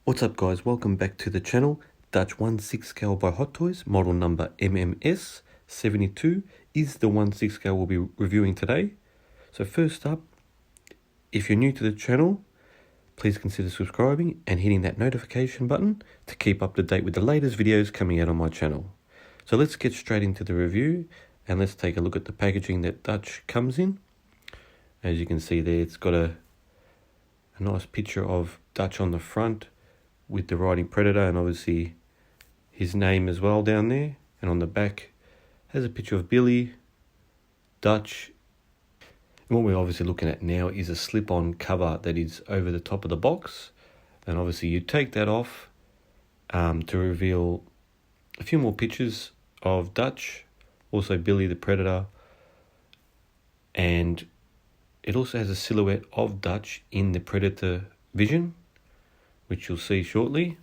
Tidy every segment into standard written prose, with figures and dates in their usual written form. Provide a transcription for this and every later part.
What's up guys, welcome back to the channel. Dutch 1/6 scale by Hot Toys, model number MMS72 is the 1/6 scale we'll be reviewing today. So first up, if you're new to the channel, please consider subscribing and hitting that notification button to keep up to date with the latest videos coming out on my channel. So let's get straight into the review and let's take a look at the packaging that Dutch comes in. As you can see there, it's got a nice picture of Dutch on the front with the riding Predator and obviously his name as well down there, and on the back has a picture of Billy, Dutch, and what we're obviously looking at now is a slip-on cover that is over the top of the box, and obviously you take that off to reveal a few more pictures of Dutch, also Billy the Predator, and it also has a silhouette of Dutch in the Predator vision, which you'll see shortly.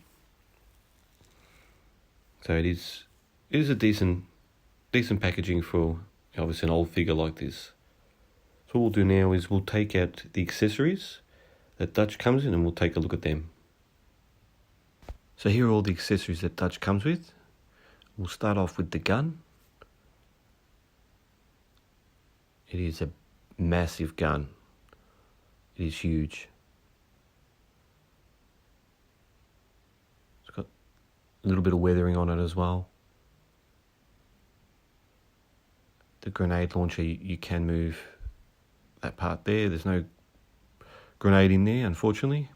So it is a decent packaging for obviously an old figure like this. So what we'll do now is we'll take out the accessories that Dutch comes in and we'll take a look at them. So here are all the accessories that Dutch comes with. We'll start off with the gun. It is a massive gun. It is huge. It's got a little bit of weathering on it as well. The grenade launcher, you can move that part there. There's no grenade in there, unfortunately.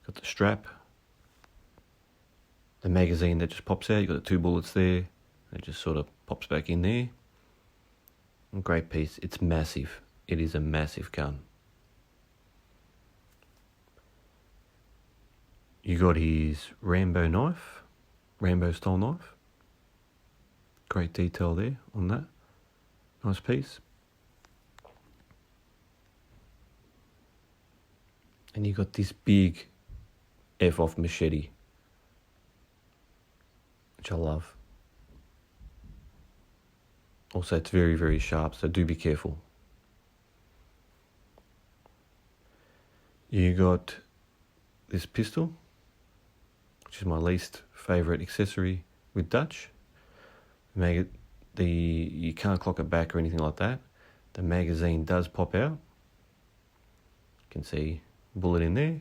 Got the strap. The magazine that just pops out. You've got the 2 bullets there. It just sort of pops back in there. Great piece. It's massive. It is a massive gun. You got his Rambo knife, Rambo style knife. Great detail there on that. Nice piece. And you got this big F-off machete, which I love. Also, it's very, very sharp, so do be careful. You got this pistol, which is my least favourite accessory with Dutch. You can't clock it back or anything like that. The magazine does pop out. You can see a bullet in there.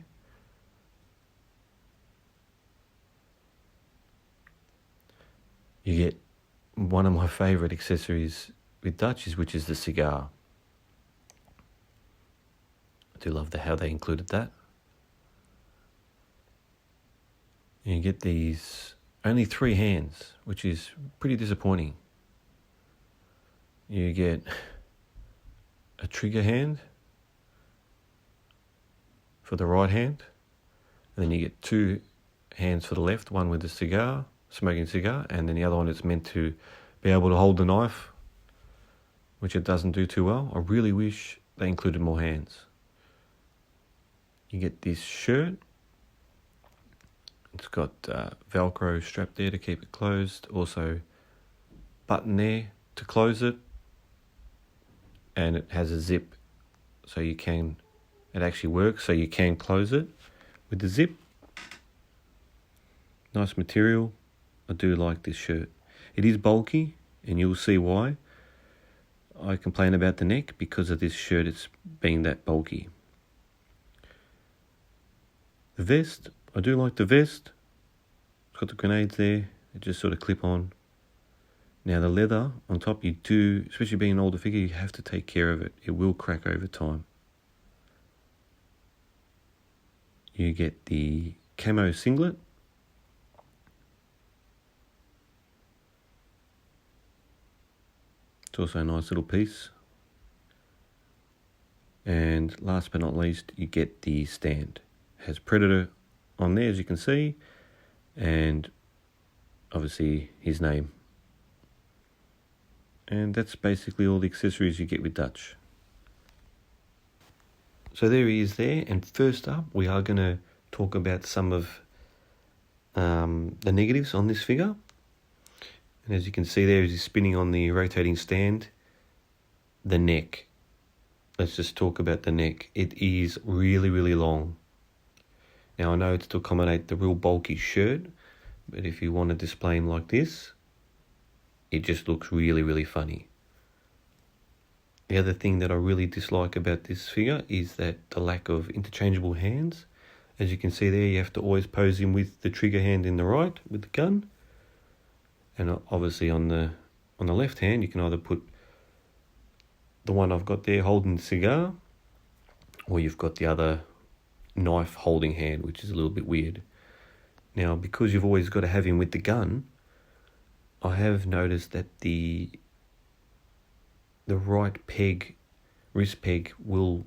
You get one of my favourite accessories with Dutch, which is the cigar. I do love how they included that. You get these only 3 hands, which is pretty disappointing. You get a trigger hand for the right hand, and then you get 2 hands for the left, one with the cigar, smoking cigar, and then the other one is meant to be able to hold the knife, which it doesn't do too well. I really wish they included more hands. You get this shirt. It's got Velcro strap there to keep it closed. Also button there to close it. And it has a zip, so it actually works, so you can close it with the zip. Nice material. I do like this shirt. It is bulky, and you'll see why. I complain about the neck because of this shirt, it's being that bulky. The vest, I do like the vest. It's got the grenades there. It just sort of clip on. Now the leather on top, you do, especially being an older figure, you have to take care of it. It will crack over time. You get the camo singlet. It's also a nice little piece. And last but not least, you get the stand. It has Predator on there, as you can see, and obviously his name. And that's basically all the accessories you get with Dutch. So there he is there, and first up we are going to talk about some of the negatives on this figure. And as you can see there, as he's spinning on the rotating stand, the neck. Let's just talk about the neck. It is really, really long. Now I know it's to accommodate the real bulky shirt, but if you want to display him like this, it just looks really, really funny. The other thing that I really dislike about this figure is that the lack of interchangeable hands. As you can see there, you have to always pose him with the trigger hand in the right with the gun. And obviously on the left hand, you can either put the one I've got there holding the cigar, or you've got the other knife holding hand, which is a little bit weird. Now, because you've always got to have him with the gun, I have noticed that the right peg, wrist peg, will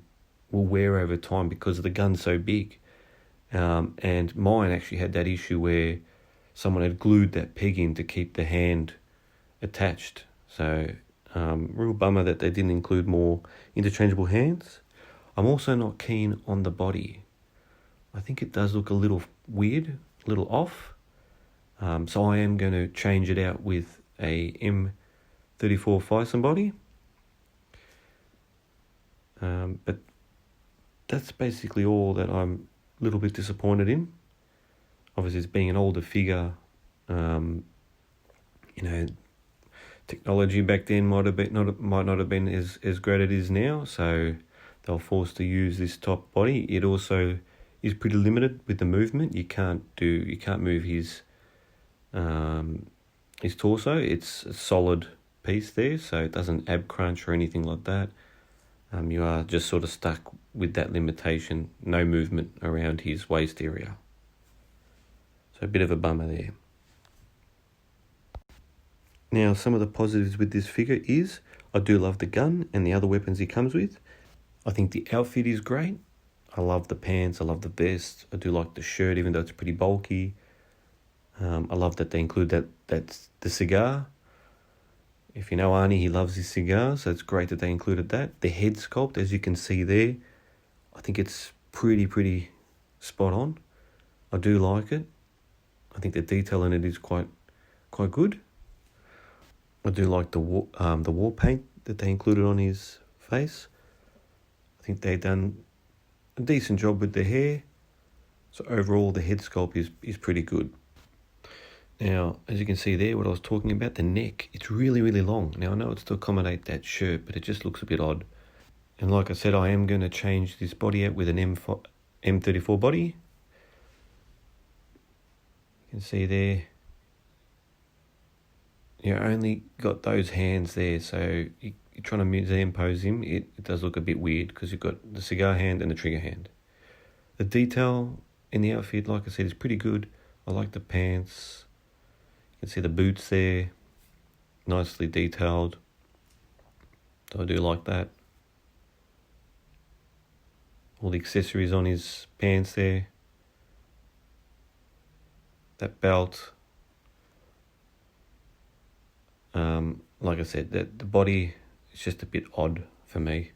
wear over time because the gun's so big. And mine actually had that issue where someone had glued that peg in to keep the hand attached. So, real bummer that they didn't include more interchangeable hands. I'm also not keen on the body. I think it does look a little weird, a little off. So I am going to change it out with a M34 Fison body. But that's basically all that I'm a little bit disappointed in. Obviously, it's being an older figure. Technology back then might not have been as great as it is now. So they were forced to use this top body. It also is pretty limited with the movement. You can't move his torso. It's a solid piece there, so it doesn't ab crunch or anything like that. You are just sort of stuck with that limitation, no movement around his waist area. So a bit of a bummer there. Now, some of the positives with this figure is I do love the gun and the other weapons he comes with. I think the outfit is great. I love the pants, I love the vest. I do like the shirt, even though it's pretty bulky. I love that they include that's the cigar. If you know Arnie, he loves his cigar, so it's great that they included that. The head sculpt, as you can see there, I think it's pretty spot on. I do like it. I think the detail in it is quite good. I do like the war paint that they included on his face. I think they've done a decent job with the hair. So overall, the head sculpt is pretty good. Now, as you can see there, what I was talking about, the neck, it's really, really long. Now, I know it's to accommodate that shirt, but it just looks a bit odd. And like I said, I am going to change this body out with an M34 body. You can see there, you only got those hands there, so you're trying to museum pose him. It does look a bit weird because you've got the cigar hand and the trigger hand. The detail in the outfit, like I said, is pretty good. I like the pants. You can see the boots there, nicely detailed. So I do like that. All the accessories on his pants there. That belt. Like I said, that the body is just a bit odd for me.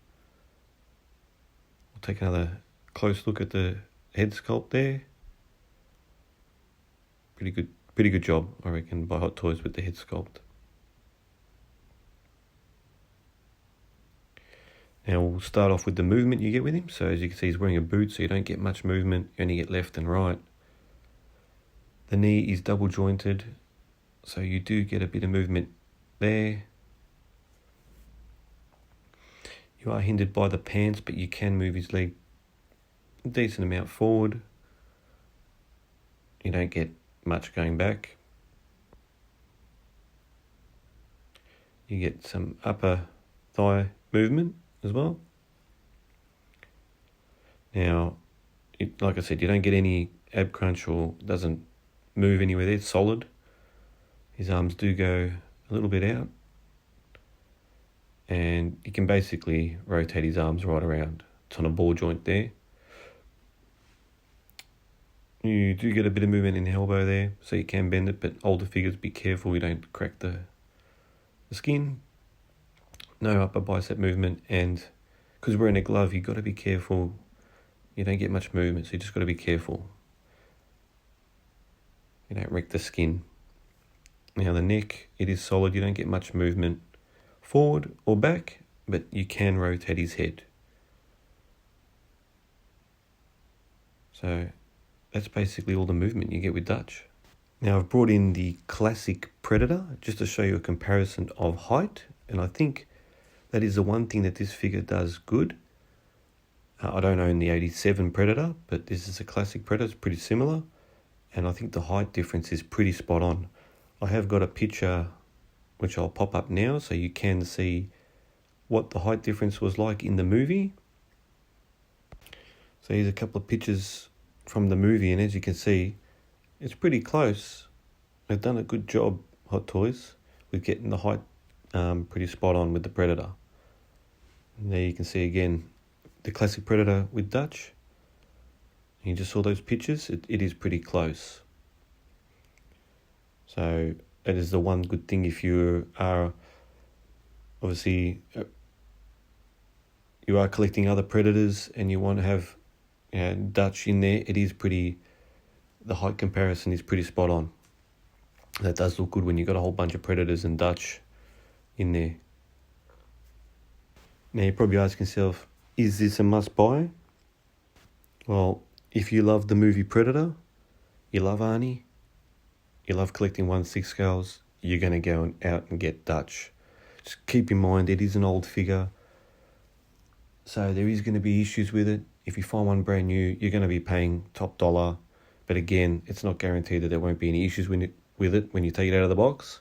We'll take another close look at the head sculpt there. Pretty good job, I reckon, by Hot Toys with the head sculpt. Now we'll start off with the movement you get with him. So as you can see, he's wearing a boot, so you don't get much movement. You only get left and right. The knee is double jointed, so you do get a bit of movement there. You are hindered by the pants, but you can move his leg a decent amount forward. You don't get much going back. You get some upper thigh movement as well. Now, like I said, you don't get any ab crunch or doesn't move anywhere there. It's solid. His arms do go a little bit out. And you can basically rotate his arms right around. It's on a ball joint there. You do get a bit of movement in the elbow there, so you can bend it, but older figures, be careful you don't crack the skin. No upper bicep movement, and because we're in a glove, you've got to be careful. You don't get much movement, so you just got to be careful. You don't wreck the skin. Now the neck, it is solid. You don't get much movement forward or back, but you can rotate his head. So that's basically all the movement you get with Dutch. Now I've brought in the classic Predator just to show you a comparison of height, and I think that is the one thing that this figure does good. I don't own the 87 Predator, but this is a classic Predator. It's pretty similar, and I think the height difference is pretty spot on. I have got a picture which I'll pop up now so you can see what the height difference was like in the movie. So here's a couple of pictures from the movie, and as you can see, it's pretty close. They've done a good job, Hot Toys, with getting the height pretty spot on with the Predator. And there you can see again the classic Predator with Dutch. You just saw those pictures. It is pretty close. So that is the one good thing if you are obviously you are collecting other Predators and you want to have Dutch in there. The height comparison is pretty spot on. That does look good when you've got a whole bunch of Predators and Dutch in there. Now you're probably asking yourself, is this a must buy? Well, if you love the movie Predator, you love Arnie, you love collecting 1/6 scales, you're going to go out and get Dutch. Just keep in mind it is an old figure, so there is going to be issues with it. If you find one brand new, you're going to be paying top dollar. But again, it's not guaranteed that there won't be any issues with it when you take it out of the box.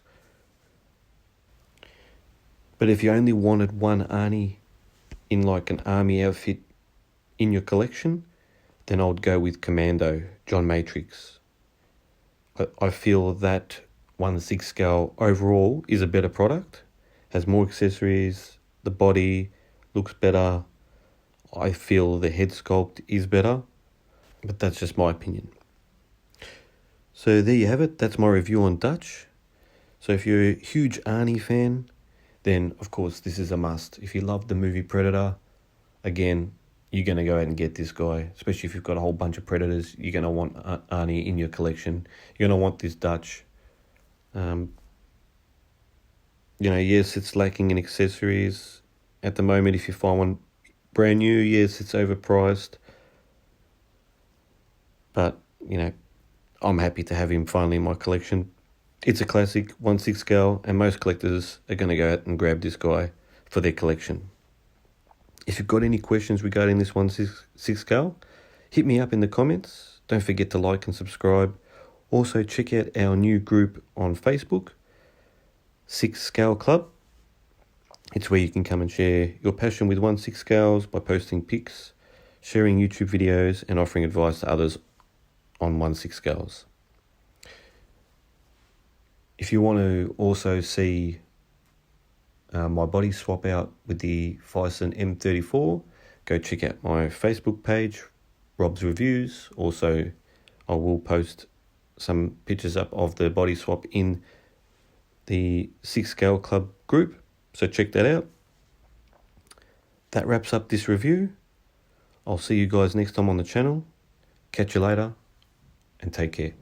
But if you only wanted one Arnie in like an army outfit in your collection, then I would go with Commando, John Matrix. I feel that 1/6 scale overall is a better product, has more accessories, the body looks better. I feel the head sculpt is better, but that's just my opinion. So there you have it. That's my review on Dutch. So if you're a huge Arnie fan, then of course this is a must. If you love the movie Predator, again, you're going to go out and get this guy, especially if you've got a whole bunch of Predators. You're going to want Arnie in your collection. You're going to want this Dutch. Yes, it's lacking in accessories. At the moment, if you find one brand new, yes, it's overpriced. But, I'm happy to have him finally in my collection. It's a classic 1/6 scale, and most collectors are going to go out and grab this guy for their collection. If you've got any questions regarding this 1/6 scale, hit me up in the comments. Don't forget to like and subscribe. Also, check out our new group on Facebook, 6 Scale Club. It's where you can come and share your passion with 1/6 scales by posting pics, sharing YouTube videos, and offering advice to others on 1/6 scales. If you want to also see my body swap out with the Fison M34, go check out my Facebook page, Rob's Reviews. Also, I will post some pictures up of the body swap in the 6 Scale Club group, so check that out. That wraps up this review. I'll see you guys next time on the channel. Catch you later, and take care.